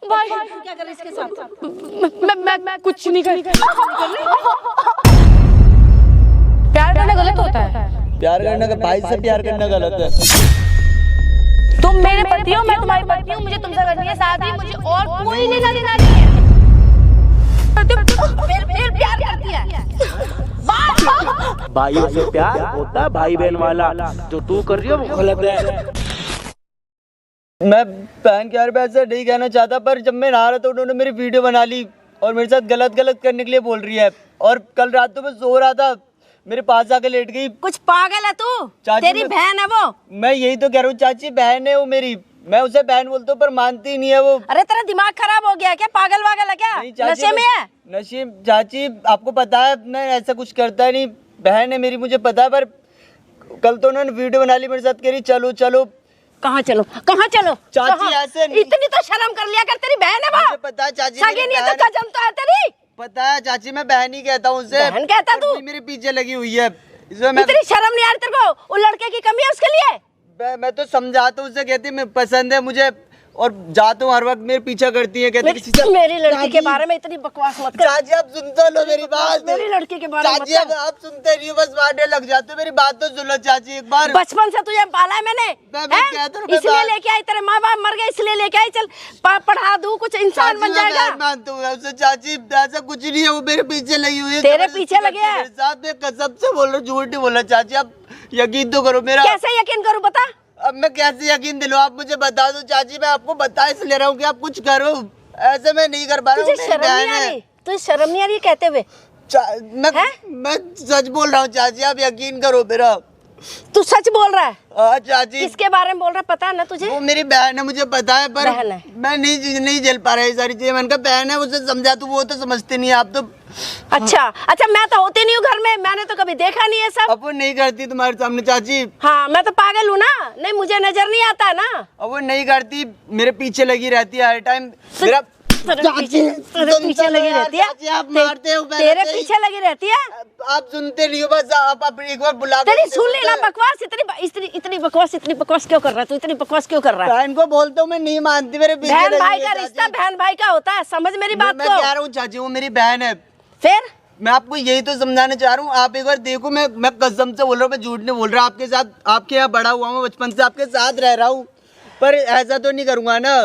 भाई क्या कर रही इसके साथ? मैं कुछ नहीं कर। प्यार करना गलत होता है? प्यार करना भाई से प्यार करना गलत है। तुम मेरे पति हो, मैं तुम्हारी पत्नी हूँ, मुझे तुमसे करनी है शादी, मुझे और कोई लेना देना नहीं है। फिर प्यार करती है। भाइयों से प्यार होता है भाई बहन वाला, जो तू कर रही हो वो गलत है। मैं बहन के यार पे ऐसा नहीं कहना चाहता, पर जब मैं नहा रहा था उन्होंने मेरी वीडियो बना ली और मेरे साथ गलत करने के लिए बोल रही है। और कल रात तो मैं सो रहा था, मेरे पास आके लेट गई। कुछ पागल है तू? तेरी मैं- बहन है वो? मैं यही तो कह रहा हूँ चाची, बहन है वो मेरी। मैं उसे बहन बोलता हूँ पर मानती नहीं है वो। अरे तेरा दिमाग खराब हो गया क्या? पागल वागल है क्या? नहीं चाची, नशे में है? नशे चाची आपको पता है मैं ऐसा कुछ करता नहीं, बहन है मेरी मुझे पता है। पर कल तो उन्होंने वीडियो बना ली मेरे साथ, कह रही चलो चलो। कहाँ चलो? कहाँ चलो? चाची कहाँ? ऐसे नहीं। इतनी तो शर्म कर लिया कर, तेरी बहन है मुझे वो। पता है चाची, सगी मेरी नहीं है बहन तो है। कजन तो है तेरी। पता है चाची, मैं बहन ही कहता हूँ उसे। बहन कहता पर तू? वही मेरे पीछे लगी हुई है, इसमें मैं इतनी शर्म नहीं आ रही तेरे को? वो लड़के की कमी है उसके लिए? मैं तो समझाता हूँ उसे, कहती मैं पसंद है मुझे और जाता हूँ हर वक्त मेरे पीछा करती है, कहती किसी से। मेरी लड़की के चाची, बारे में इतनी बकवास मत कर। चाची आप सुनते लो मेरी बात। मेरी लड़की के बारे में चाची मत अब कर। आप सुनते नहीं हो, बस बांटे लग जाते हो। मेरी बात तो सुनो चाची एक बार। बचपन से तुझे पाला है मैंने, मैं हैं? कहता हूँ, मैं इसलिए बात- लेके आई, तेरे माँ बाप मर गए इसलिए लेके आई। चल पढ़ा दूं, कुछ इंसान चाची बन मैं जाएगा। बहन मानता हूँ उसे चाची, ऐसा कुछ नहीं है, वो मेरे पीछे लगी हुई है। तेरे जबरदस्ती पीछे लगे करती है? मेरे साथ। मैं कसम से बोल रहा हूँ, झूठ नहीं बोल रहा चाची, आप यकीन तो करो मेरा। कैसे यकीन करूं बता? अब मैं कैसे यकीन दिलाऊं, आप मुझे बता दो चाची। मैं आपको बता इसलिए रहा हूँ कि आप कुछ करो, ऐसे मैं नहीं कर पा रहा हूँ। तुझे शर्म नहीं आ रही? तुझे शर्म नहीं आ रही कहते हुए? मैं सच बोल रहा हूँ चाची, आप यकीन करो मेरा। तू सच बोल रहा है? हाँ चाची। किसके बारे में बोल रहा है पता है ना तुझे? वो मेरी बहन है, मुझे पता है, पर बहन है। मैं नहीं झेल पा रहा ये सारी चीजें। मैंने कहा बहन है, उसे समझा तू, वो तो समझते नहीं है आप तो। अच्छा मैं तो होती नहीं हूँ घर में, मैंने तो कभी देखा नहीं है सब। अब वो नहीं करती तुम्हारे सामने चाची। हाँ मैं तो पागल हूँ ना, नहीं मुझे नजर नहीं आता ना। अब वो नहीं करती, मेरे पीछे लगी रहती है हर टाइम। मेरा तेरे पीछे लगी रहती है? चाची आप मारते हो पहले तेरे से ही। पीछे लगी रहती है? आप सुनते नहीं हो, बस आप एक बार बुला तेरी सुन लेना बकवास। इतनी बकवास क्यों कर रहा है तू? इतनी बकवास क्यों कर रहा है? बहन को बोलता हूँ मैं नहीं मानती, मेरे पीछे बहन लगी भाई हुई का है रिश्ता चाची। बहन भाई का होता है, समझ मेरी बात मैं को। कह रहा हूँ चाची, वो मेरी बहन है। फिर मैं आपको यही तो समझाना चाह रहा हूँ, आप एक बार देखो। मैं कसम से बोल रहा हूँ, मैं झूठ नहीं बोल रहा। आपके साथ, आपके यहाँ बड़ा हुआ हूँ, बचपन से आपके साथ रह रहा हूँ, पर ऐसा तो नहीं करूँगा ना।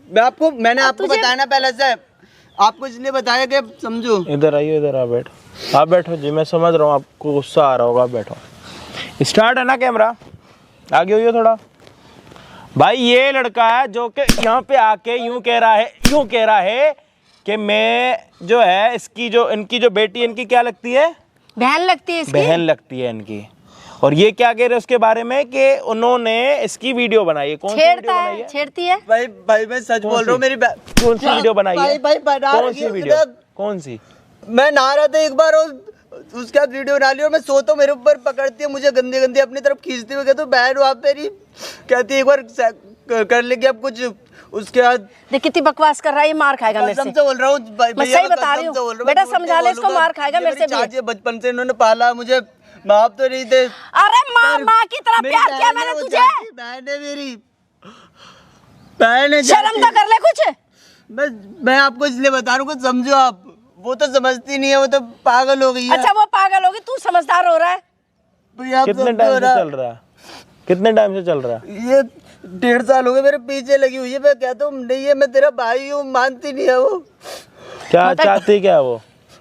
मैंने आपको बताया ना पहले से, आपको इसलिए बताया कि समझो। इधर आइए, इधर आप बैठो जी। मैं समझ रहा हूँ आपको गुस्सा आ रहा होगा, आप बैठो। स्टार्ट है ना कैमरा? आगे होइए थोड़ा। भाई ये लड़का है जो कि यहाँ पे आके यूं कह रहा है कि मैं जो है इनकी जो बेटी, इनकी क्या लगती है? बहन लगती है इसकी? बहन लगती है इनकी। और ये क्या कह रहे हैं उसके बारे में कि उन्होंने इसकी वीडियो बनाई है। कौन सी वीडियो बनाई है? छेड़ती है? भाई मैं सच बोल रहा हूँ, मेरी कौन सी वीडियो बनाई है? भाई बना कौन रही सी है वीडियो? उधर। कौन सी? मैं नहा रहा था एक बार और उसके बाद वीडियो बना ली, और मैं सोता हूँ, मेरे ऊपर पकड़ती है, मुझे गंदी अपनी तरफ खींचती हुई, कहती बहन आप मेरी, कहती एक बार कर लेंगे अब कुछ। उसके बाद देख कितनी बकवास कर रहा है, ये मार खाएगा मेरे कसम से। से बोल रहा हूँ, मैं सही बता रही हूँ बेटा, समझा ले इसको, मार खाएगा मेरे से भी। चाची बचपन से इन्होंने पाला मुझे, माँ बाप तो नहीं थे। अरे माँ की तरह प्यार किया मैंने तुझे। बहन है मेरी, बहन है। शर्म तो कर ले कुछ। मैं आपको इसलिए बता रहा हूँ, समझो आप। वो तो समझती नहीं है, वो तो पागल हो गई है। अच्छा वो पागल होगी, तू समझदार हो रहा है। कितने टाइम से चल रहा है? कितने टाइम से चल रहा है? ये 1.5 साल हो गए मेरे पीछे लगी हुई है। मैं कहता हूँ नहीं है, मैं तेरा भाई हूँ, मानती नहीं है वो। क्या चाहती क्या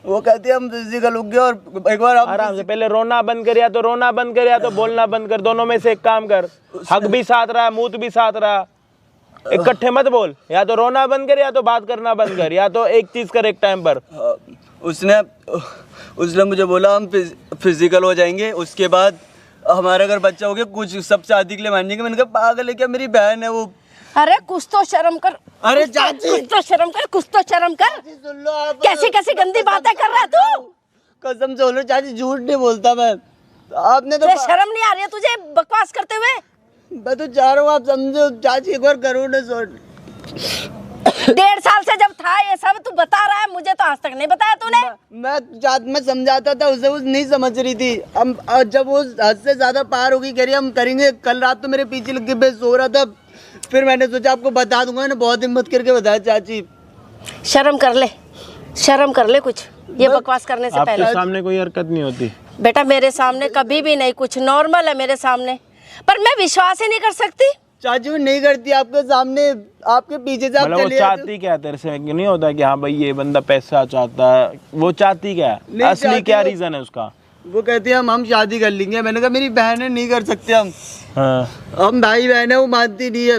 वो कहती है हम फिजिकल हो गए, और एक बार आराम से पहले रोना बंद कर, या तो रोना बंद कर या तो बोलना बंद कर। दोनों में से एक काम कर। हक भी साथ रहा, मुंह भी साथ रहा, इकट्ठे मत बोल। या तो रोना बंद कर या तो बात करना बंद कर, या तो एक चीज कर एक टाइम पर। उसने मुझे बोला हम फिजिकल हो जाएंगे, उसके बाद हमारा अगर बच्चा हो गया कुछ सब शादी के लिए मान जाएंगे। मैंने कहा पागल है क्या, मेरी बहन है वो। अरे कुछ तो शर्म कर। अरे चाची कुछ तो शर्म कर। सुन लो आप। कैसी गंदी बातें कर रहा है तू? कसम से बोलो चाची, झूठ नहीं बोलता मैं। आपने तो तुझे शर्म नहीं आ रही है तुझे बकवास करते हुए? मैं तो चाह रहा हूँ आप समझो चाची, एक बार करो ना। 1.5 साल से जब था ये सब तू बता रहा है, मुझे तो आज तक नहीं बताया तूने। मैं समझाता था उसे, वो नहीं समझ रही थी। हम जब वो हद से ज्यादा पार होगी, कह रही हम करेंगे। कल रात तो मेरे पीछे लग के मैं सो रहा था, फिर मैंने सोचा आपको बता दूंगा ना, बहुत हिम्मत करके बताया चाची। शर्म कर ले, शर्म कर ले कुछ, ये बकवास करने से आपके पहले। सामने कोई हरकत नहीं होती बेटा मेरे सामने कभी भी नहीं, कुछ नॉर्मल है मेरे सामने, पर मैं विश्वास ही नहीं कर सकती। चाची वो नहीं करती आपके सामने, आपके पीछे से आप मतलब वो चले जाते हो। चाहती क्या है तेरे से? नहीं होता कि हाँ भाई ये बंदा पैसा चाहता है, वो चाहती क्या है? नहीं असली चाहती क्या वो- रीजन है उसका? वो कहती है हम शादी कर लेंगे। मैंने कहा मेरी बहन है, नहीं कर सकते हम। हाँ। हम भाई बहन है, वो मानती नहीं है।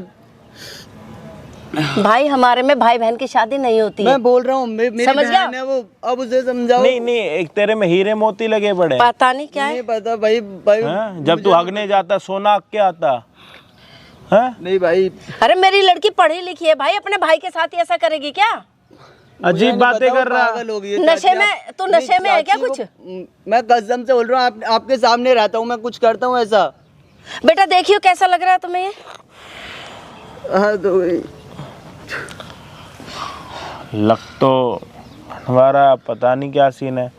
भाई हमारे में भाई बहन की शादी नहीं होती है। मैं बोल रहा हूँ मेरी समझ गया? बहन है वो, अब उसे समझाओ। नहीं नहीं, एक तेरे में हीरे मोती लगे पड़े। पता नहीं क्या है। नहीं पता भाई, भाई हाँ? जब तू हगने जाता सोना हग के आता। हाँ? नहीं भाई, अरे मेरी लड़की पढ़ी लिखी है भाई, अपने भाई के साथ ही ऐसा करेगी क्या? अजीब मुझे बातें नहीं पता, कर वो रहा। पागल हो गई है नशे चाची। में- आप- तू नहीं, नशे में है क्या चाची, कुछ? मैं कसम से बोल रहा हूँ, आपके सामने रहता हूँ, मैं कुछ करता हूँ ऐसा। बेटा देखियो कैसा लग रहा है तुम्हें ये? हाँ तो लग तो हमारा पता नहीं क्या सीन है।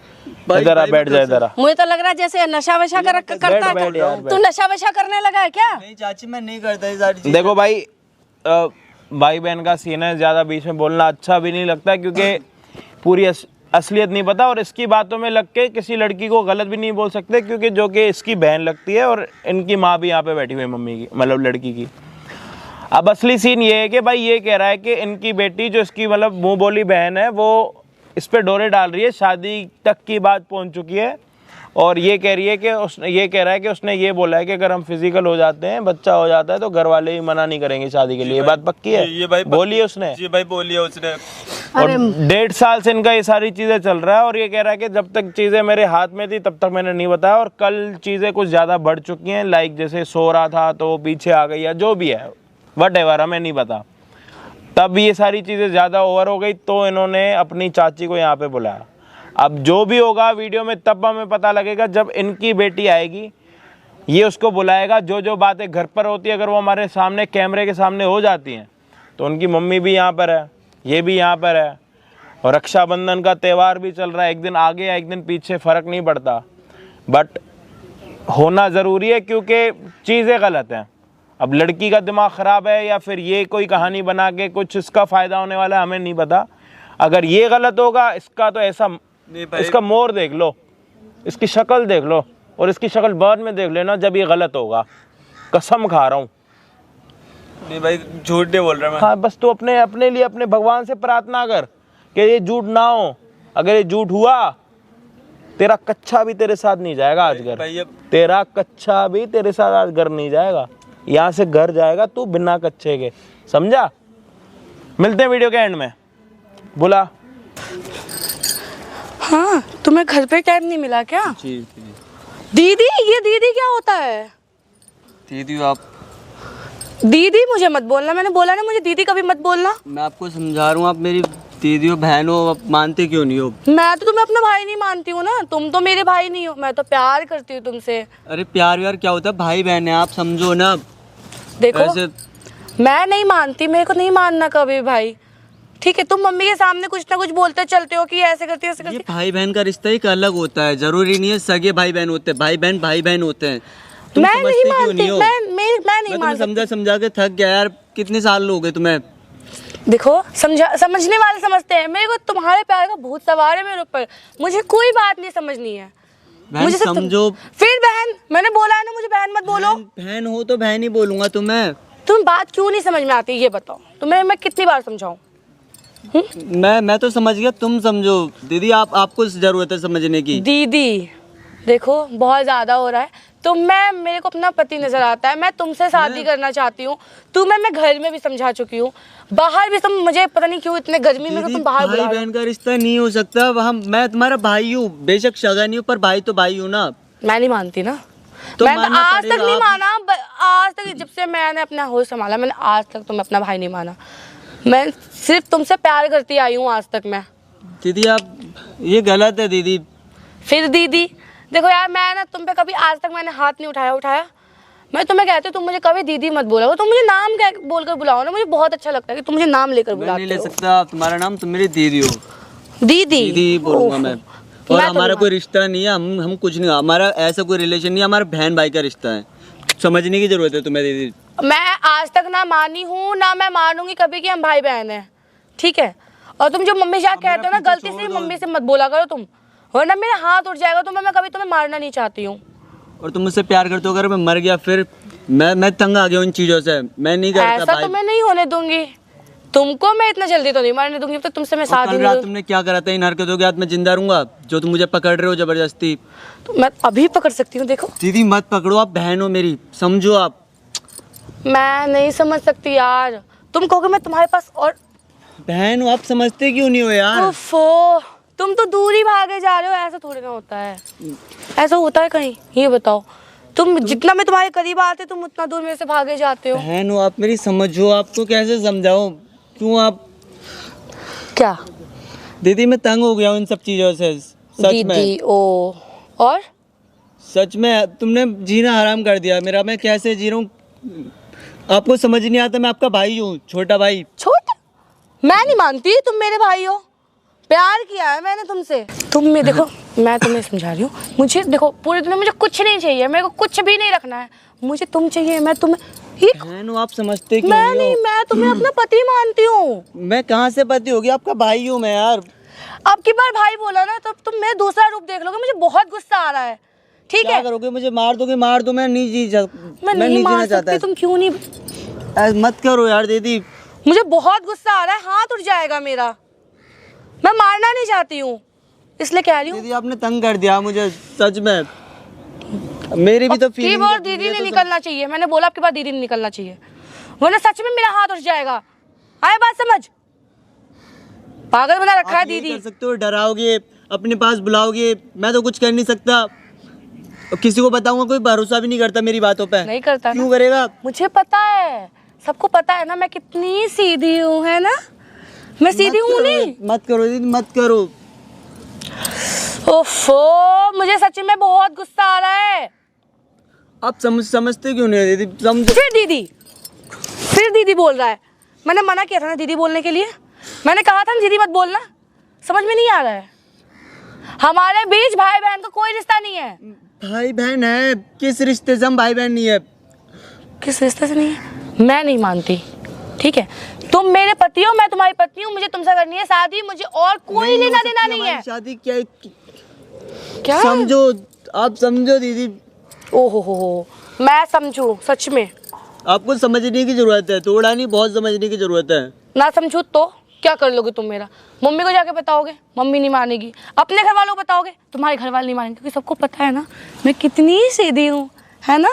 भाई- इधर आ, भाई, बैठ मैं जा कसम- इधर आ। मुझे तो लग रहा है जैसे नशा वशा करता बैठ है। यार, तू नशा वशा करने लगा है क्या? नहीं चाची, मैं नहीं करता ये सारी चीजें। देखो भाई, भाई बहन का सीन है, ज्यादा बीच में बोलना अच्छा भी नहीं लगता, क्योंकि पूरी असलियत नहीं पता, और इसकी बातों में लग के किसी लड़की को गलत भी नहीं बोल सकते, क्योंकि जो कि इसकी बहन लगती है और इनकी माँ भी यहाँ पे बैठी हुई है, मम्मी की मतलब लड़की की। अब असली सीन ये है कि भाई ये कह रहा है कि इनकी बेटी जो इसकी मतलब मुंह बोली बहन है, वो इस पे डोरे डाल रही है, शादी तक की बात पहुंच चुकी है, और ये कह रही है कि उसने ये कह रहा है कि उसने ये बोला है कि अगर हम फिजिकल हो जाते हैं, बच्चा हो जाता है, तो घर वाले ही मना नहीं करेंगे शादी के लिए। ये बात पक्की है? ये भाई बोली है उसने। जी भाई बोली है उसने। और 1.5 साल से इनका ये सारी चीजें चल रहा है, और ये कह रहा है कि जब तक चीजें मेरे हाथ में थी तब तक मैंने नहीं बताया, और कल चीजें कुछ ज्यादा बढ़ चुकी हैं, लाइक जैसे सो रहा था तो वो पीछे आ गई, या जो भी है व्हाटएवर, हमें नहीं पता। तब ये सारी चीजें ज्यादा ओवर हो गई, तो इन्होंने अपनी चाची को यहाँ पे बुलाया। अब जो भी होगा वीडियो में तब हमें पता लगेगा जब इनकी बेटी आएगी, ये उसको बुलाएगा। जो जो बातें घर पर होती है, अगर वो हमारे सामने कैमरे के सामने हो जाती हैं, तो उनकी मम्मी भी यहाँ पर है, ये भी यहाँ पर है, और रक्षाबंधन का त्यौहार भी चल रहा है, एक दिन आगे या एक दिन पीछे फ़र्क नहीं पड़ता, बट होना ज़रूरी है क्योंकि चीज़ें गलत हैं। अब लड़की का दिमाग ख़राब है या फिर ये कोई कहानी बना के कुछ इसका फ़ायदा होने वाला है, हमें नहीं पता। अगर ये गलत होगा, इसका तो ऐसा, इसका मोर देख लो, इसकी शक्ल देख लो, और इसकी शक्ल बाद में देख लेना जब ये गलत होगा, कसम खा रहा हूँ। नहीं भाई झूठ नहीं बोल रहा मैं। हाँ, बस तू अपने लिए अपने भगवान से प्रार्थना कर कि ये झूठ ना हो। अगर ये झूठ हुआ, तेरा कच्चा भी तेरे साथ नहीं जाएगा आज घर, भाई अब तेरा कच्चा भी तेरे साथ आज घर नहीं जाएगा, यहाँ से घर जाएगा तू बिना कच्चे के, समझा? मिलते हैं वीडियो के एंड में। बुला। हाँ, तुम्हें घर पे टाइम नहीं मिला क्या? जी दीदी, ये दीदी क्या होता है? दीदी आप, दीदी मुझे मत बोलना, मैंने बोला ना मुझे दीदी कभी मत बोलना। मैं आपको समझा रहा हूँ, आप मेरी दीदी हो, बहन हो, आप मानते क्यों नहीं हो? मैं तो तुम्हें अपना भाई नहीं मानती हूँ ना, तुम तो मेरे भाई नहीं हो, मैं तो प्यार करती हूँ तुमसे। अरे प्यार व्यार क्या होता है, भाई बहन है, आप समझो ना। देखो ऐसे मैं नहीं मानती, मेरे को नहीं मानना कभी भाई, ठीक है? तुम मम्मी के सामने कुछ ना कुछ बोलते चलते हो कि ऐसे करती है, ऐसे ये करती भाई बहन का रिश्ता एक अलग होता है, जरूरी नहीं है सगे भाई बहन होते हैं, भाई बहन होते हैं। है। तुम मैं समझते नहीं क्यों मानती, हो? मैं नहीं मैं मान तुम्हें समझा के थक गया यार, कितने साल हो गए तुम्हें? देखो समझने वाले समझते हैं, मेरे को तुम्हारे प्यार का भूत सवार है मेरे ऊपर, मुझे कोई बात नहीं समझनी है। बहन मुझे सिर्फ समझो। फिर बहन, मैंने बोला है ना मुझे बहन मत बोलो। बहन हो तो बहन ही बोलूंगा तुम्हें। तुम बात क्यों नहीं समझ में आती ये बताओ, तुम्हें मैं कितनी बार समझाऊं? मैं तो समझ गया, तुम समझो। दीदी आपको जरूरत है समझने की। दीदी देखो बहुत ज्यादा हो रहा है, तो मेरे को अपना पति नजर आता है, मैं तुमसे शादी करना चाहती हूँ। तुम्हें मैं घर में भी समझा चुकी हूँ, बाहर भी तुम, मुझे पता नहीं क्यों इतने गर्मी में तुम बाहर भाई बुला रहे हो। बहन का रिश्ता नहीं हो सकता, वहाँ मैं तुम्हारा भाई हूँ, बेशक सगा नहीं हूँ पर भाई तो भाई हूँ ना। मैं नहीं मानती ना, तो मैं मानना आज तक पड़ेगा नहीं आप। माना, आज तक जब से मैंने अपना होश संभाला, मैंने आज तक तुम्हें अपना भाई नहीं माना। मैं सिर्फ तुमसे प्यार करती आई हूँ आज तक मैं। दीदी आप, ये गलत है दीदी। फिर दीदी देखो यार, मैं ना तुम पे कभी आज तक मैंने हाथ नहीं उठाया। मैं तुम्हें कहती हूँ तुम मुझे कभी दीदी मत बोलो, तुम मुझे नाम बोलकर बुलाओ ना, मुझे बहुत अच्छा लगता है कि तुम मुझे नाम लेकर मैं नहीं ले बुलाते हो। सकता तुम्हारा नाम, तुम मेरी दीदी हो। दीदी दीदी बोलूंगा मैं। और मैं तो हमारा नहीं कोई रिश्ता नहीं है, हम कुछ नहीं, हमारा ऐसा कोई रिलेशन नहीं है, हमारा बहन भाई का रिश्ता है। समझने की जरूरत है तुम्हें दीदी। मैं आज तक ना मानी हूँ ना मैं मानूंगी कभी कि हम भाई बहन हैं, ठीक है। और तुम जो मम्मी जाके कहते हो ना, गलती से मम्मी से मत बोला करो तुम, वरना मेरा हाथ उठ जाएगा। तो मैं कभी तुम्हें मारना नहीं चाहती हूँ। और तुम मुझसे प्यार करते हो, अगर मैं मर गया फिर मैं तंग आ गया इन चीजों से, मैं नहीं करता ऐसा भाई। तो मैं नहीं होने दूंगी, तुमको मैं इतना जल्दी तो नहीं मारने दूंगी। तो तुमसे मैं और साथ कल ही रात नहीं। तुमने क्या करा था? इन हरकतों के बाद मैं जिंदा रहूंगा जो तुम मुझे पकड़ रहे हो जबरदस्ती? तो मैं अभी पकड़ सकती हूँ, देखो। दीदी मत पकड़ो, आप बहन हो मेरी, समझो आप। मैं नहीं समझ सकती यार, तुम कहोगे मैं तुम्हारे पास और बहन हो आप, समझते क्यों नहीं हो यार? ओफो, तुम तो दूर ही भागे जा रहे हो। ऐसा थोड़ी ना होता है, ऐसा होता है कहीं? ये बताओ, तुम जितना मैं तुम्हारे करीब आते तुम उतना दूर मेरे से भागे जाते हो। बहन हो आप मेरी, समझो। आपको कैसे समझाऊं? क्यों आप? क्या दीदी मैं तंग हो गया हूँ इन सब चीजों से, सच में। दीदी ओ, और सच में तुमने जीना हराम कर दिया मेरा। मैं कैसे जी रहा हूँ आपको समझ नहीं आता। मैं आपका भाई हूँ, छोटा भाई। छोटा? मैं नहीं मानती तुम मेरे भाई हो। प्यार किया है मैंने तुमसे। तुम देखो, मैं तुम्हें समझा रही हूँ। मुझे देखो, पूरे दिन मुझे कुछ नहीं चाहिए, मेरे को कुछ भी नहीं रखना है, मुझे तुम चाहिए। मैं तुम्हें बहन हो आप, समझते क्यों मैं नहीं हो? मैं तुम्हें अपना पति मानती हूँ। मैं कहाँ से पति होगी? आपका भाई हूँ मैं यार। अब की बार भाई बोला ना तो तुम मेरा दूसरा रूप देख लोगे। मुझे बहुत गुस्सा आ रहा है, ठीक क्या है? करोगे? मुझे मार दोगे? मार दो, मैं नहीं मैं नहीं जीना मार चाहता। सकती। तुम क्यों नहीं? ऐसे मत करो यार दीदी। मुझे बहुत गुस्सा आ रहा है, हाथ उठ जाएगा मेरा। मैं मारना नहीं चाहती हूँ, इसलिए कह रही हूँ। दीदी आपने तंग कर दिया मुझे, सच में। मेरी भी तो की फीलिंग बार दीदी नहीं निकलना चाहिए, मैंने बोला आपके बाद दीदी नहीं निकलना चाहिए, वरना सच में मेरा हाथ उठ जाएगा। आए बात समझ? पागल बना रखा है आप यही दीदी। कर सकते हो, डराओगे, अपने पास बुलाओगे, मैं तो कुछ कर नहीं सकता। और किसी को बताऊंगा कोई भरोसा भी नहीं करता मेरी बातों पे। नहीं करता क्यों ना? करेगा? मुझे पता है, सबको पता है ना मैं कितनी सीधी हूँ, है ना? मैं सीधी हूँ नहीं? मत करो दीदी, मत करो। ओफो, मुझे सच में बहुत गुस्सा आ रहा है। आप समझते क्यों नहीं हो दीदी? समझो। फिर दीदी बोल रहा है। मैंने मना किया था ना दीदी बोलने के लिए, मैंने कहा था ना दीदी मत बोलना। समझ में नहीं आ रहा है? हमारे बीच भाई बहन का कोई रिश्ता नहीं है। भाई बहन है, किस रिश्ते से हम भाई बहन नहीं है? किस रिश्ते से नहीं है? मैं नहीं मानती, ठीक है? तुम मेरे पति हो, मैं तुम्हारी पत्नी हूँ, मुझे तुमसे करनी है शादी, मुझे और कोई लेना देना नहीं है। शादी क्या? क्या समझो, आप समझो दीदी। ओहो, मैं समझू? सच में आपको समझने की जरूरत है, थोड़ा नहीं बहुत समझने की जरूरत है। ना समझू तो क्या कर लोगे तुम मेरा? मम्मी को जाके बताओगे, मम्मी नहीं मानेगी। अपने घर वालों को बताओगे, तुम्हारे घर वाले नहीं मानेंगे, क्योंकि सबको पता है ना मैं कितनी सीधी हूँ, है ना?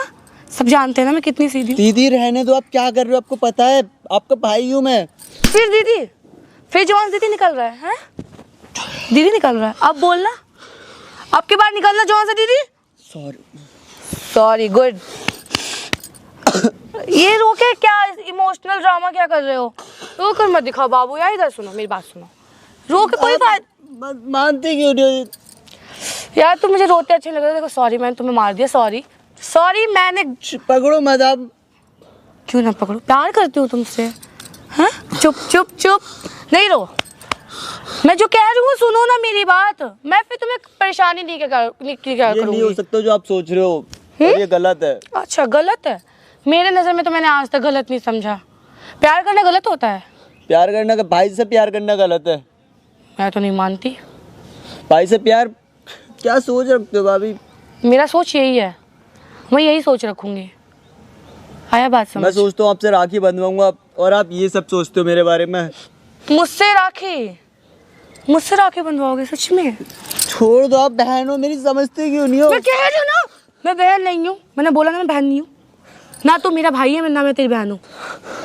सब जानते हैं ना मैं कितनी सीधी हूँ। दीदी रहने दो, आप क्या कर रहे हो? आपको पता है आपका भाई हूँ मैं। फिर दीदी, फिर जवान दीदी निकल रहा है? दीदी निकल रहा है, अब बोलना, अब की बार निकलना जवान से दीदी। Sorry, good. ये रोके क्या? इमोशनल ड्रामा क्या कर रहे हो? रो कर मत दिखाओ बाबू यार, इधर सुनो, मेरी बात सुनो। रो के कोई बात मानते क्यों नहीं? यार, तुम मुझे रोते अच्छे लग रहे हो। देखो सॉरी, मैंने तुम्हें मार दिया, सॉरी मैंने। पकड़ो मत आप। क्यों ना पकड़ो? प्यार करती हूँ तुमसे। हाँ, चुप, नहीं रो। मैं जो कह रही हूँ सुनो ना मेरी बात। मैं फिर तुम्हें परेशानी नहीं क्या ये नहीं हो करूँगी। सकता जो आप सोच रहे हो, और ये गलत है। अच्छा, गलत है? मेरे नज़र में तो मैंने आज तक गलत नहीं समझा। प्यार करना गलत होता है? प्यार करना, भाई से प्यार करना गलत है? मैं तो नहीं मानती। भाई से प्यार? क्या सोच रखते हो भाभी? मेरा सोच यही है, मैं यही सोच रखूंगी। आया बात समझ? मैं सोचता हूँ आपसे राखी बंधवाऊंगा, और आप ये सब सोचते हो मेरे बारे में। मुझसे राखी बंधवाओगे? सच में? छोड़ दो, आप बहन हो मेरी, समझते क्यों नहीं हो? मैं कह रही हूँ ना, मैं बहन नहीं हूँ। मैंने बोला ना मैं बहन नहीं हूँ। ना तो मेरा भाई है, ना मैं तेरी बहन हूँ।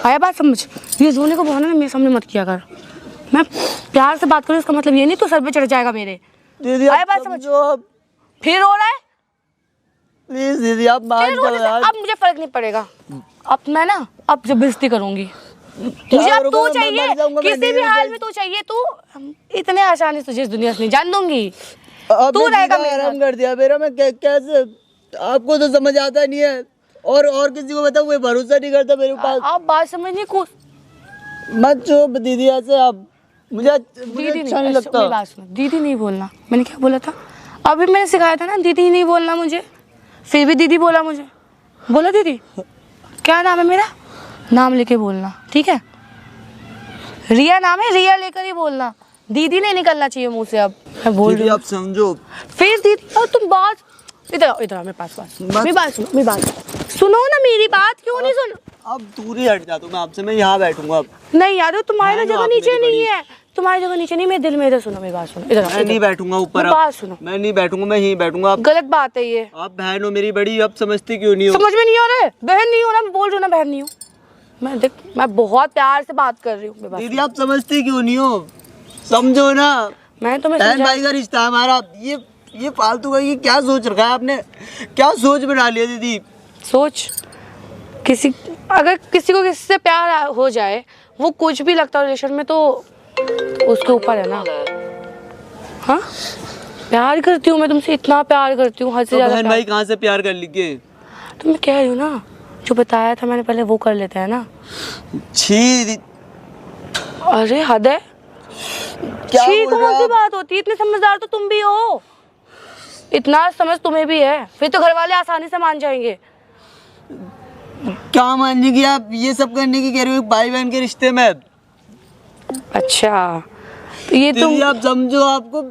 आया बात समझ? ये रोने को बहाना ना मेरे सामने मत किया कर। मैं प्यार से बात करूँ इसका मतलब ये नहीं तो सर पे चढ़ जाएगा मेरे। दीदी आया आप बात समझ? समझो आप। फिर रो रहा है? प्लीज दीदी आप मान फिर जाओ रोने से यार। अब मुझे फर्क नहीं पड़ेगा। अब जब बेइज्जती करूंगी। मुझे अब तू चाहिए, किसी भी हाल में तू चाहिए। तू इतने आसानी से तुझे इस दुनिया से नहीं जान दूंगी। तू रहेगा मेरे साथ। आराम कर दिया मेरा। मैं कैसे? आपको तो समझ आता नहीं है, और किसी को बताऊं, कोई भरोसा नहीं करता मेरे पास। आप बात समझने को मत चुप दीदी, ऐसे आप मुझे दीदी अच्छा नहीं लगता। मेरी बात सुनो, दीदी नहीं बोलना। मैंने क्या बोला था? अभी मैंने सिखाया था ना दीदी नहीं बोलना मुझे, फिर भी दीदी बोला मुझे। बोला दीदी? क्या नाम है मेरा? नाम लेके बोलना, ठीक है? रिया नाम है, रिया लेकर ही बोलना। दीदी नहीं निकलना चाहिए मुंह से। अब मैं बोल रही दीदी हूँ आप समझो। फिर दीदी, और तुम बात इधर इधर मेरे पास मेरी बात सुनो, मेरी बात सुनो ना, मेरी बात क्यों नहीं सुन? अब दूर ही हट जाता हूँ मैं आपसे, मैं यहाँ बैठूंगा अब। नहीं यार, तुम्हारी मैं जगह आप नीचे मेरी नहीं बड़ी। है, तुम्हारी जगह नीचे नहीं, मेरे दिल में। इधर सुनो मेरी बात, सुनो इधर मैं नहीं बैठूंगा ऊपर मेरी अब। बात सुनो, मैं नहीं बैठूंगा, मैं यहीं बैठूंगा। आप गलत बात है ये। बहन हो मेरी बड़ी, अब समझती क्यों नहीं हो? समझ में नहीं आ रहा है? बहन नहीं हो ना, मैं बोल रही हूँ ना बहन नहीं हूँ। मैं देख, मैं बहुत प्यार से बात कर रही हूँ। मेरी बात दीदी आप समझती क्यों नहीं हो? समझो ना, मैं तुम्हें बहन समझा- भाई का रिश्ता है हमारा। ये फालतू का ये क्या सोच रखा है आपने? क्या सोच बना लिया दीदी? सोच, अगर किसी को किसी से प्यार हो जाए, वो कुछ भी लगता है रिलेशन में, तो उसके ऊपर है ना। हाँ, प्यार करती हूँ मैं तुमसे, इतना प्यार करती हूँ, हद से तो ज्यादा बहन प्यार। भाई कहाँ से प्यार कर लीजिए? तो मैं कह रही हूँ ना, जो बताया था मैंने पहले वो कर लेते हैं ना। छी, अरे हद है, क्या छी बोल रहे कौन हो सी आप? बात होती है? इतने समझदार तो तुम भी हो, इतना समझ तुम्हें भी है, फिर तो घर वाले आसानी से मान जाएंगे। क्या मानेंगी आप? ये सब करने की कह रही हो भाई बहन के रिश्ते में? अच्छा, तो ये तुम दीदी आप समझो, आपको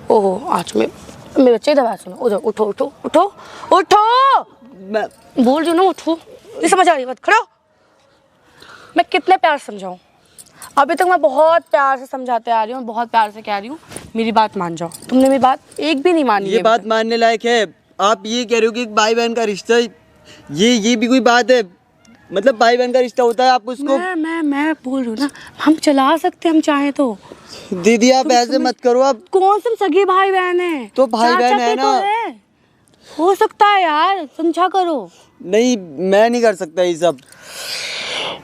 ओहो, आज मेरे बच्चे इधर बात सुनो, उधर उठो उठो उठो उठो, मैं बोल रही हूँ ना उठो, नहीं समझ आ रही बात? खड़ो। मैं कितने प्यार से समझाऊं? अभी तक मैं बहुत प्यार से समझाते आ रही हूँ, बहुत प्यार से कह रही हूँ, मेरी बात मान जाओ। तुमने मेरी बात एक भी नहीं मानी ये है बात मानने लायक है? आप ये कह रहे हो कि एक भाई बहन का रिश्ता, ये भी कोई बात है? मतलब भाई बहन का रिश्ता होता है, आप उसको मैं बोल रही हूँ ना, हम चला सकते हैं, हम चाहें तो। दीदी आप ऐसे मत करो। आप कौन से सगे भाई बहन है? तो भाई चाचा बहन के है तो ना। है। हो सकता है यार, समझा करो। नहीं, मैं नहीं कर सकता ये सब।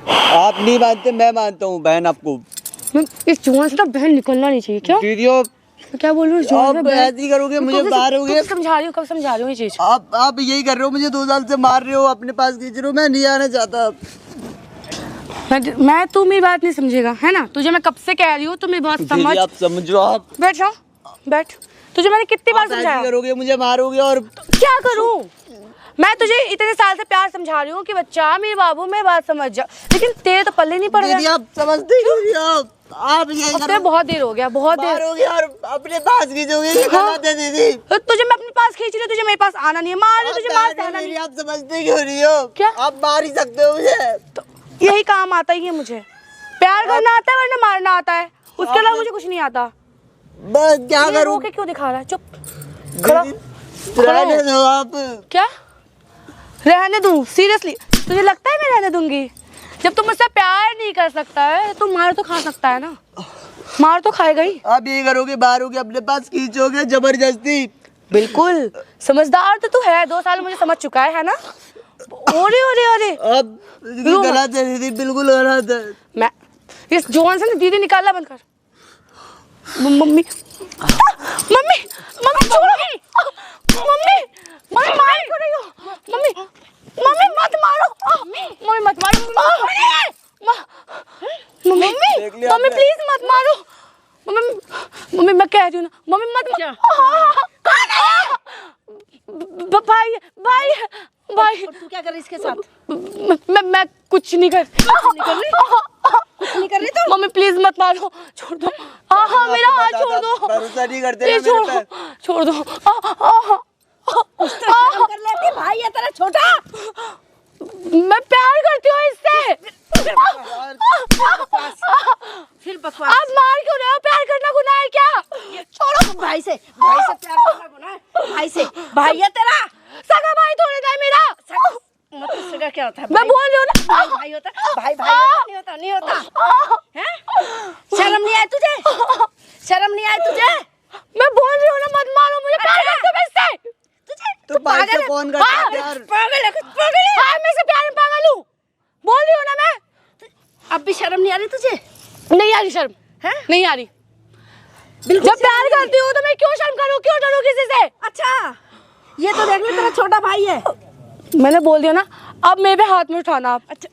आप नहीं मानते, मैं मानता हूँ बहन आपको। इस जुआन से ना बहन निकलना नहीं चाहिए क्या? दीदी आप क्या बोल रही हूँ? इस जुआन से आप बहन- ऐसे ही करोगे, मुझे बाहर हो गए। कब समझा रही हूँ, कब समझा रही हूँ ये चीज? आप यही कर रहे हो, मुझे 2 साल से मार रहे हो, अपने पास खींच रहे हो। मैं नहीं आना चाहता। मैं तू मेरी बात नहीं समझेगा, है ना? तुझे मैं कब से कह रही हूँ, तू मेरी बात समझ। दीदी आप समझो। आप बैठ जाओ, बैठ। तुझे मैंने कितनी बार ऐसे ही समझाया? करोगे, मुझे मारोगे। और क्या करूँ? मैं तुझे इतने साल से प्यार समझा रही हूँ कि बच्चा मेरे बाबू मेरी बात समझ जा, लेकिन तेरे तो पल्ले नहीं पड़ दीदी रहा। आप समझते क्यों नहीं हो? आप यही अब करो, तेरे बहुत देर हो गया, बहुत देर। मारोगे और अपने पास खींचोगे। ये गलत है दीदी। तो तुझे मैं अपने पास खींच रही हूँ, तुझे मेरे पास आना नहीं है, मार रही, तुझे मार बहन है आना मेरी, नहीं। आप समझते क्यों नहीं हो? क्या? आप मार ही सकते हो मुझे। तो यही काम आता ही है मुझे, प्यार करना आता है वरना मारना आता है, उसके अलावा मुझे कुछ नहीं आता। बस क्या ये करूं? रो के क्यों दिखा रहा है? चुप, खड़ा। रहने दो आप। क्या रहने दूं? सीरियसली तुझे लगता है मैं रहने दूंगी? जब तुम मुझसे प्यार नहीं कर सकता है तो मार तो खा सकता है ना, मार तो खाएगा ही। आप ये करोगे, मारोगे, अपने पास खींचोगे जबरदस्ती। बिल्कुल समझदार तो तू है, 2 साल मुझे समझ चुका है ना? ओरे ओरे ओरे, अब गलत है दीदी, बिल्कुल गलत है। मैं इस जोन से ना दीदी निकालना बंद कर। मम्मी मम्मी मम्मी छोड़ो, मम्मी मम्मी मार क्यों रही हो? मम्मी मम्मी मत मारो, मम्मी मत मारो, मम्मी देख लिया मम्मी आपने? प्लीज मत मारो, मम्मी मैं कह रही हूँ ना, मम्मी मत भाई भाई भाई, तू क्या कर रही इसके साथ? मैं कुछ नहीं कर कुछ नहीं कर रही तू? मम्मी प्लीज मत मारो, छोड़ दो। हाँ मेरा हाथ छोड़ दो, भरोसा नहीं करते प्लीज ना मेरे छोड़ पे। छोड़ दो। शर्म कर लेती, भाई है तेरा छोटा। मैं प्यार करती हूँ इससे। फिर बकवास। आप मार क्यों रहे हो? प्यार करना गुनाह है क्या? छोड़ो, भाई से प्यार करना गुनाह है? भाई से, भाई है तेरा। सगा भाई थोड़े ना है मेरा। मतलब सगा क्या होता है? मैं बोल रही हूँ ना, भाई भाई होता है, भाई भाई होता, नहीं होता, नहीं होता। हैं? शर्म नहीं आई तुझे? शर्म नहीं आई तुझे? मैं बोल रही हूँ ना, मत मारो मुझे, प्यार करती हूँ मैं इससे। तो भाई से फोन करते हैं यार। पागल है, पागल है। हाँ मैं इससे प्यार में पागल हूँ, बोल रही हूँ ना मैं। अब भी शर्म नहीं आ रही तुझे? नहीं आ रही शर्म, हैं? नहीं आ रही। बिल्कुल जब प्यार करती हूँ तो मैं क्यों शर्म करूँ, क्यों डरूँ किसी से? अच्छा, ये तो देख ले तेरा छोटा भाई है। मैंने बोल दिया ना, अब मेरे पे हाथ में उठाना आप। अच्छा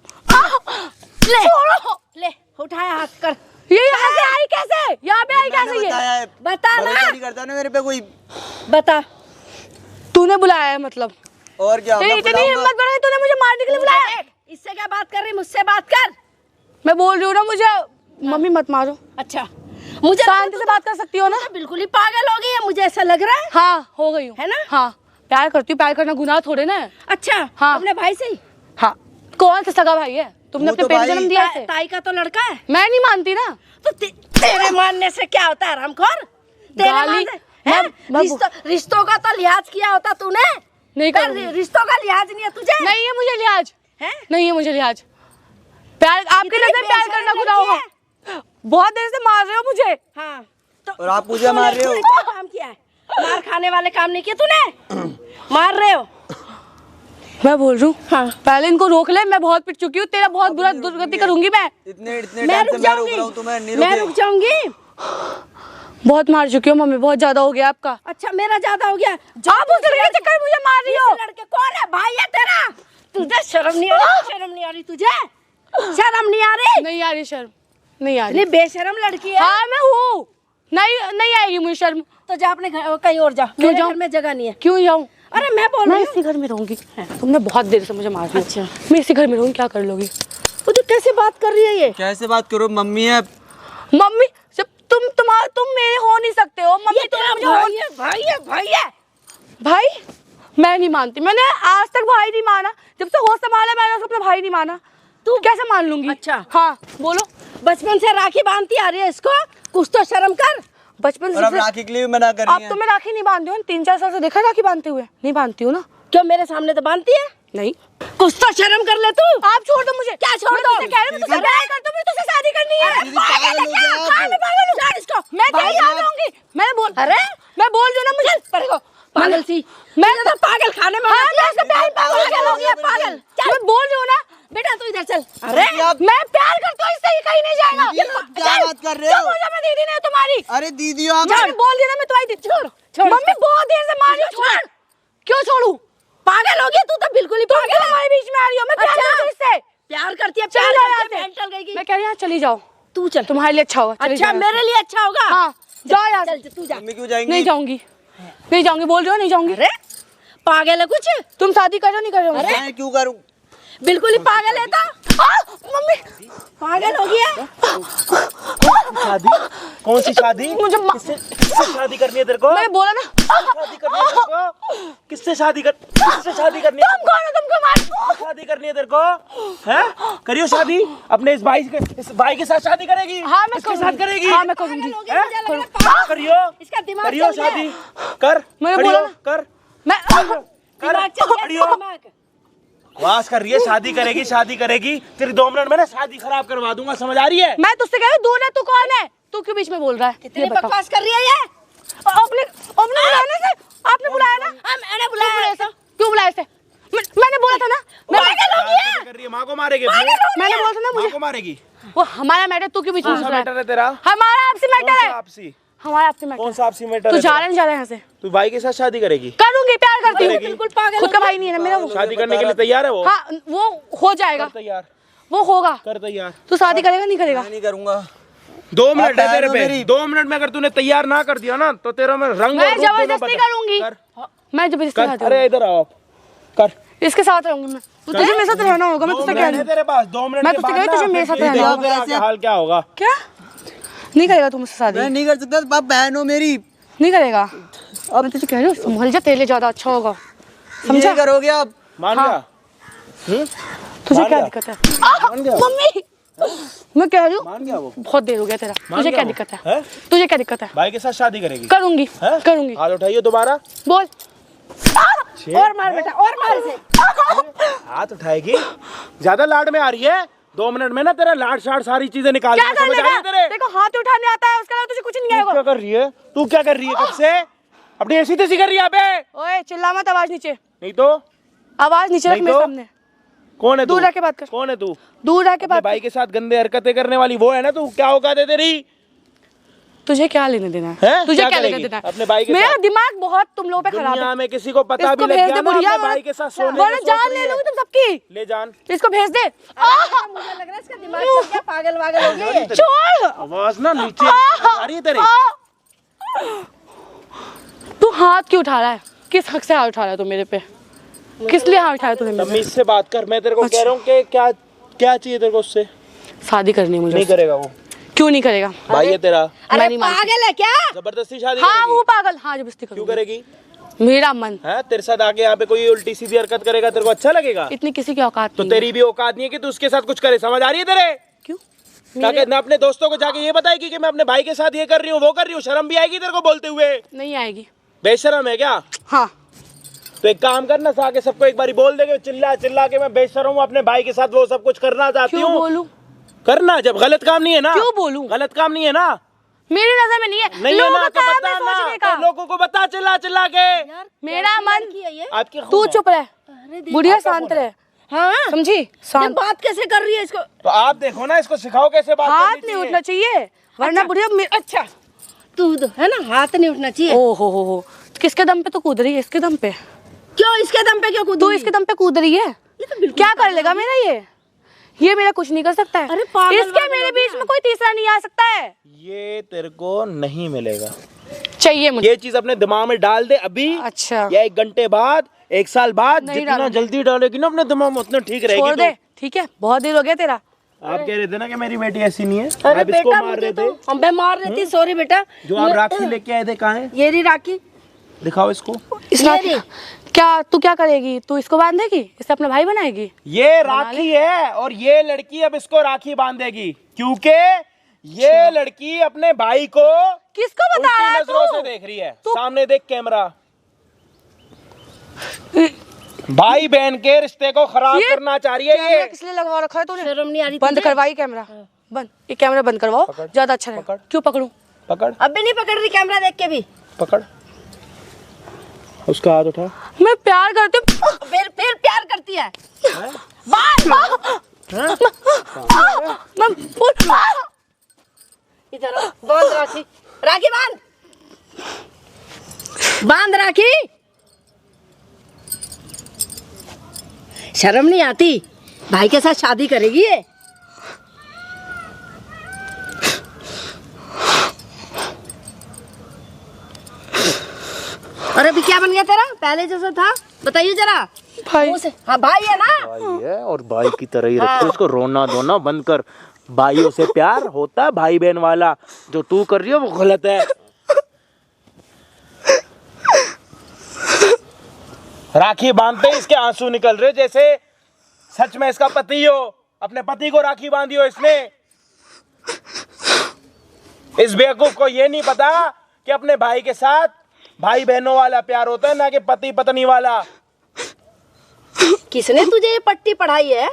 ले छोड़ो। ले, उठाया हाथ कर। ये यहाँ से आई कैसे? यहाँ पे आई कैसे? ये बता ना, भरोसा नहीं करता ना मेरे पे कोई। बता। तूने बुलाया है मतलब? और क्या तेरी मैं इतनी बुलाऊंगा। हिम्मत बढ़ाई तूने मुझे मारने के लिए बुलाया। इससे क्या बात कर रही, मुझसे बात कर। मैं बोल रही हूँ ना मुझे मम्मी मत मारो। अच्छा मुझे शांति से बात कर सकती हो ना। तो बिल्कुल ही पागल हो गई है, मुझे ऐसा लग रहा है। हाँ हो गई हूँ है ना? हाँ प्यार करती हूँ, प्यार करना गुनाह थोड़े ना है। अच्छा हाँ। अपने भाई से ही? हाँ कौन सा सगा भाई है? तुमने वो अपने तो पेट भाई- जन्म दिया इसे? ताई का तो लड़का है। मैं नहीं मानती ना। तो तेरे मानने से क्या होता है हरामखोर? तेरे गाली- मानने हैं? रिश्तों का तो लिहाज किया होता तूने। नहीं पर करूँगी। रिश्तों का लिहाज नहीं है तुझे। नहीं है मुझे लिहाज, है? नहीं है मुझे लिहाज। प्यार आपके इतनी नजर प्यार बेशरम करना लड़की गुनाह होगा। बहुत देर से मार रहे हो मुझे। हाँ तो और आप मुझे मार रहे हो। तूने क्या काम किया है? मार खाने वाले काम नहीं किए तूने। मार रहे हो। मैं बोल रही हूँ हाँ। पहले इनको रोक ले, मैं बहुत पिट चुकी हूँ, तेरा बहुत बुरा दुर्गति करूंगी मैं। इतने इतने मैं टाइम रुक से मैं रोक जाऊंगी। रहा हूँ तुम्हें नहीं मैं रुके। रुक जाऊंगी। बहुत मार चुकी हूँ मम्मी, बहुत ज्यादा हो गया आपका। अच्छा मेरा ज्यादा हो गया। आप उस लड़के के चक्कर में मुझे मार रही हो। इस लड़के कौन है? भाई है तेरा? तुझे शर्म नहीं आ रही? शर्म नहीं आ रही तुझे? शर्म नहीं आ रही? नहीं आ रही शर्म, नहीं आ रही। इतनी बेशरम लड़की है। हाँ मैं हूँ, नहीं आएगी मुझे शर्म। तो जा अपने घर कहीं और जा। क्यों मेरे जाऊं? घर में जगह नहीं है। क्यों जाऊँ? अरे मैं बोल मैं रही हूँ इसी घर में रहूंगी। तुमने बहुत देर से मुझे मार दिया। अच्छा। मैं इसी घर में रहूंगी, क्या कर लोगी? तुझे कैसे बात कर रही है ये? कैसे बात करो, मम्मी है। मम्मी जब तुम मेरे हो नहीं सकते हो मम्मी। ये तेरा भाई है, भाई है, भाई है। भाई मैं नहीं मानती, मैंने आज तक भाई नहीं माना। जब से होश संभाला मैंने उसको अपना भाई नहीं माना। तू कैसे मान लूंगी? अच्छा। हाँ बोलो। बचपन से राखी बांधती आ रही है इसको, कुछ तो शर्म कर। बचपन और अब से राखी के लिए भी मना कर अब रही तो है। मैं राखी नहीं बांधती हूँ, 3-4 साल से देखा राखी बांधते हुए। नहीं बांधती हूँ ना। क्यों मेरे सामने तो बांधती है? नहीं कुछ तो शर्म कर ले तू। आप छोड़ दो मुझे। क्या छोड़ दो? मैं तुझसे कह रही हूँ, मैं तुझसे प्यार करती हूँ, मुझे तुझसे शादी करनी है। दीदी पागल हो गए आप। हाँ, मैं पागल हूँ। छोड़ इसको। मैं तेरी पागल साथ रहूंगी। मैं बोल रही हूँ ना मुझे। पागल सी। मैं तो पागल खाने में हाँ, रहती है। मैं उसका प्यार पागल पागल हो गया, पागल। चल मैं बोल रही हूँ ना बेटा तू इधर चल। अरे आप मैं प्यार करती हूँ, इससे ही कहीं नहीं जाएगा। दीदी, आप क्या चल, बात कर रहे हो? चुप जा, मैं दीदी नहीं हूँ तुम्हारी। अरे दीदी आप मैंने बोल दिया ना मैं तुम्हारी दीदी। छोड़ मम्मी बहुत देर से मार रही हो, छोड़। क्यों छोड़ू? पागल हो गई तू तो बिल्कुल ही तुम पागल क्यों है। हमारे बीच में आ रही हो? मैं प्यार अच्छा। करती हूँ इससे। प्यार करती है, चलो प्यार यहाँ करती है, से। मेंटल गई। मैं कह रही हूँ चली जाओ, तू चल। तुम्हारे लिए अच्छा होगा। चली अच्छा जाओ। मेरे लिए अच्छा होगा। हाँ जाओ यहाँ चल से। तू जा। मम्मी क्यों जाएंगी? नहीं जाऊंगी, नहीं जाऊंगी, बोल रही हो नहीं जाऊंगी। अरे पागल है कुछ, तुम शादी करो नहीं करो? मैं क्यों करूं? बिल्कुल ही पागल है तो। मम्मी पागल हो गया। शादी? कौन सी शादी? मुझे किससे शादी करनी है तेरे को? मैंने बोला ना। शादी करनी है तेरे को? किससे शादी करनी है? तुम कौन हो? तुमको मार। शादी करनी है तेरे को? हैं? करियो शादी अपने इस भाई के साथ शादी करेगी? हाँ मैं इसके साथ करेगी? हाँ मैं करूंगी। पागल हो गया, मुझे लग रहा है पागल। करियो इसका दिमाग करियो चल गया। शादी कर। मैंने करियो, बोला ना। कर मैं दिमाग चल गया, करियो। दिमाग। वास कर रही है, शादी करेगी तेरी 2 मिनट में ना शादी खराब करवा दूंगा, समझ आ रही है? मैं तुझसे कह रही हूँ दूर है, तू कौन है? तू क्यों बीच में बोल रहा है? कितनी ये बता। बकवास कर रही है ये। अपने बुलाने से आपने बुलाया ना? मैंने क्यों बुलाया बुलाया ऐसा। इसे? क्यों बुलाया इसे? मैंने बोला था ना। पागल हो गया। कर रही है, माँ को मारेगी। मैंने बोला था ना माँ मुझे को मारेगी। वो हमारा मैटर, तू क्यों बीच में कौन घुस सा रहा मैटर है? है तेरा? हमारा आपसी कौन मैटर सा है, आपसी? हमारा आपसी मैटर। कौन सा आपसी मैटर तू है जा तेरा? रहा नहीं जा रहा यहाँ से? तू भाई के साथ शादी करेगी? करूंगी, प्यार करती हूँ। बिल्कुल पागल खुद का हो भाई नहीं है ना मेरा वो। शादी करने के लिए तैयार है वो? हाँ वो हो जाएगा, कर तैयार, वो होगा। कर तैयार। तू शादी करेगा नहीं करेगा? मैं नहीं करूंगा। 2 मिनट है आप तेरे बहन हो पे। मेरी। 2 मिनट में अगर तूने तैयार ना कर दिया ना तो तेरा मैं रंग मैं और रूप दोनों जबरदस्ती बता- करूंगी। कर, मैं जबरदस्ती कर। खाती अरे हूँ, इधर आओ आप। कर। इसके साथ रहूंगी मैं। तुझे मेरे साथ रहना होगा, मैं 2 तुझसे मिनट कह है रही हूँ। तेरे पास। 2 मिनट मैं के तुझसे बाद कह रही हूँ, ना तुझे मेरे साथ फिर रहना देखो होगा। तेरा क्या हाल क्या होगा। क्या नहीं करेगा तू मुझसे शादी? मैं नहीं कर सकता, आप बहन हो मेरी। नहीं करेगा? अब मैं तुझे कह रही हूँ संभल जा, तेरे लिए ज्यादा अच्छा होगा। समझे करोगे आप? मान हाँ। गया? तुझे मान क्या गया? दिक्कत है? मम्मी मैं कह रही हूँ मान गया वो? बहुत देर हो गया तेरा। मान तुझे गया क्या वो? दिक्कत है? हैं? तुझे क्या दिक्कत है? भाई के साथ शादी करेगी? करूंगी, हैं? करूंगी। हाथ उठाइए दोबारा। बोल। और मार बेटा, और मार इसे। हाथ उठाएगी? ज्यादा लाड में आ रही है। 2 मिनट में ना तेरा लाड शाड सारी चीजें निकाल क्या दूंगा, कर समझ आ रही है लेगा? तेरे? देखो हाथ उठाने आता है, उसके अलावा तुझे कुछ नहीं तू आएगा। क्या कर रही है? तू क्या कर रही है कब से? अपनी ऐसी तैसी कर रही है यहाँ पे? ओए चिल्ला मत, आवाज नीचे, नहीं तो आवाज नीचे रख नहीं मेरे तो? सामने। कौन है तू? दूर रह के बात कर। कौन है तू? दूर रह के अपने बात भाई के साथ गंदे हरकतें करने वाली वो है ना तू? क्या औकात है तेरी? तुझे क्या लेने देना हैं? है? तुझे क्या क्या लेने करेगी? देना है? अपने भाई के मेरा साथ? दिमाग बहुत तुम लोगों पे खराब दुनिया है। में किसी को पता भी इसको लग भेज गया दे ना बुढ़िया, अपने भाई के साथ सोने वरना की जान सोच ले रही है। लूंगी तुम सबकी। ले जान। इसको भेज दे। मुझे लग रहा है इसका दिमाग चल गया, पागल वागल हो गया ये। छोड़। आवाज ना नीचे आ रही है तेरी। तू हाथ क्यों उठा रहा है? किस हक से हाथ उठा रहा है तू मेरे पे? किस लिए हाँ उठाया तूने मेरे? तमीज से बात कर, मैं तेरे को कह रहा हूँ कि क्या क्या चाहिए तेरे को उससे? शादी करनी है मुझे। नहीं करेगा वो, क्यों नहीं करेगा? भाई है तेरा, अरे मैं नहीं मानती। पागल है क्या? जबरदस्ती शादी हाँ करेगी? वो पागल, हाँ जबरदस्ती क्यों करूंगी। करेगी? मेरा मन। है तेरे साथ आके यहाँ पे कोई उल्टी सीधी हरकत करेगा, तेरे को अच्छा लगेगा? इतनी किसी की औकात तो नहीं है। तेरी भी औकात नहीं है कि तू उसके साथ कुछ करे, समझ आ रही है तेरे? क्यों? क्या कहना, अपने दोस्तों को जाके ये बताएगी कि मैं अपने भाई के साथ ये कर रही हूँ वो कर रही हूँ? शर्म भी आएगी तेरे को बोलते हुए? नहीं आएगी। बेशरम है क्या? हाँ तो एक काम करना, आके सबको एक बारी बोल देगे, चिल्ला चिल्ला के मैं बेशरम हूँ, अपने भाई के साथ वो सब कुछ करना चाहती क्यों हूँ। बोलूं? करना, जब गलत काम नहीं है ना। क्यों बोलूं? गलत काम नहीं है ना। मेरी नजर में नहीं है। नहीं है लोगों ना, का तो काम बता है ना, सोचने का। तो लोगों को बता चिल्ला चिल्ला के। मेरा मन। लड़की है ये? आपकी तू चुप रह, अरे बुढ़िया शांत रहे, हाँ समझी? ये शांत। बात कैसे कर रही है इसको? तो आप देखो ना, इसको सिखाओ कैसे बात हाथ करनी नहीं चाहिए। उठना चाहिए वरना बुढ़िया। अच्छा तू है ना, हाथ नहीं उठना चाहिए। ओ हो, किसके दम पे तो कूद रही है? इसके दम पे? क्यों इसके दम पे क्यों कूदूंगी? तू इसके दम पे कूद रही है? ये तो बिल्कुल क्या कर लेगा मेरा ये मेरा कुछ नहीं कर सकता है। अरे पागल इसके वागल मेरे हो बीच गया। में कोई तीसरा नहीं आ सकता है। ये तेरे को नहीं मिलेगा, चाहिए मुझे। ये चीज अपने दिमाग में डाल दे अभी। अच्छा या 1 घंटे बाद, 1 साल बाद, नहीं जितना डालूंगी। जल्दी डालेगी ना अपने दिमाग में उतना ठीक रहेगी छोड़ तू। दे, ठीक है? बहुत देर हो गया तेरा। आप कह रहे थे ना कि मेरी बेटी ऐसी नहीं है, अरे आप इसको बेटा मार मुझे रहे तो थे। मैं मार रही थी, सॉरी बेटा। जो आप राखी लेके आए थे कहाँ है? ये रही राखी। दिखाओ इसको। इस ये राखी नहीं। क्या तू क्या करेगी? तू इसको बांधेगी, इसे अपना भाई बनाएगी? ये राखी है और ये लड़की अब इसको राखी बांधेगी, क्योंकि ये लड़की अपने भाई को किसको बता उल्टी रहा है नजरों से तू? देख रही है। तू- सामने देख कैमरा। भाई बहन के रिश्ते को खराब ये करना चाह रही है कैमरा ये। किस लिए लगवा रखा है तूने? शर्म नहीं आ रही बंद तुझे? करवाई कैमरा, बंद। ये कैमरा बंद करवाओ, ज्यादा अच्छा रहेगा। पकड़। क्यों पकड़ूं? पकड़ अब भी नहीं पकड़ रही कैमरा देख के भी? पकड़, उसका हाथ उठा। मैं प्यार करती हूँ। फिर प्यार करती है। मैं इधर आओ, बांध राखी, राखी बांध, बांध राखी। शर्म नहीं आती? भाई के साथ शादी करेगी ये? और अभी क्या बन गया तेरा? पहले जैसा था बताइए जरा। भाई मुंह से- हाँ भाई है ना। भाई है और भाई की तरह ही रखो इसको, रोना धोना बंद कर। भाइयों से प्यार होता है भाई बहन वाला, जो तू कर रही है वो गलत है। राखी बांधते ही इसके आंसू निकल रहे, जैसे सच में इसका पति हो, अपने पति को राखी बांधी हो इसने। इस बेवकूफ को ये नहीं पता कि अपने भाई के साथ भाई बहनों वाला प्यार होता है, ना कि पति पत्नी वाला। किसने तुझे ये पट्टी पढ़ाई है?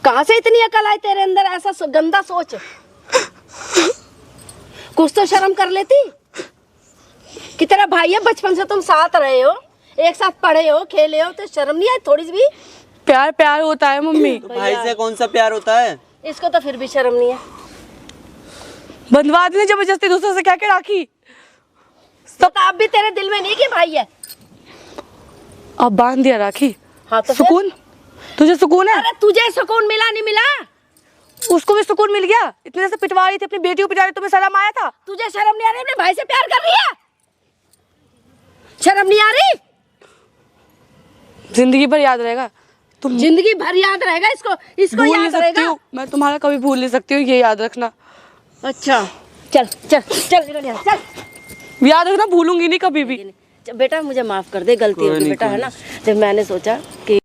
कहाँ से इतनी अकल आई तेरे अंदर? ऐसा गंदा सोच, कुछ तो शर्म कर लेती कि तेरा भाई है, बचपन से तुम साथ रहे हो, एक साथ पढ़े हो, खेले हो, तो शर्म नहीं आई थोड़ी सी भी? प्यार प्यार होता है मम्मी। तो भाई से कौन सा प्यार होता है? इसको तो फिर भी शर्म नहीं है। बंधवा दी जबरदस्ती दूसरों से, क्या क्या राखी? सब तो अब भी तेरे दिल में नहीं कि भाई है? अब बांध दिया राखी। हाँ तो सुकून? तुझे सुकून है? अरे तुझे सुकून मिला नहीं मिला? उसको भी सुकून मिल गया? इतने से पिटवा रही थी अपनी बेटी को, पिटा रही, तुम्हें शर्म आया था? तुझे शर्म नहीं आ रही? अपने भाई से प्यार कर रही है? शर्म नहीं आ रही? जिंदगी भर याद रहेगा। तुम जिंदगी भर याद रहेगा इसको, इसको भूल नहीं याद सकती रहेगा। हूँ मैं, तुम्हारा कभी भूल नहीं सकती हूँ, ये याद रखना। अच्छा चल चल चल निकल यहाँ, चल। याद रखना, भूलूंगी नहीं कभी भी। बेटा मुझे माफ कर दे, गलती होगी बेटा, है ना। जब मैंने सोचा कि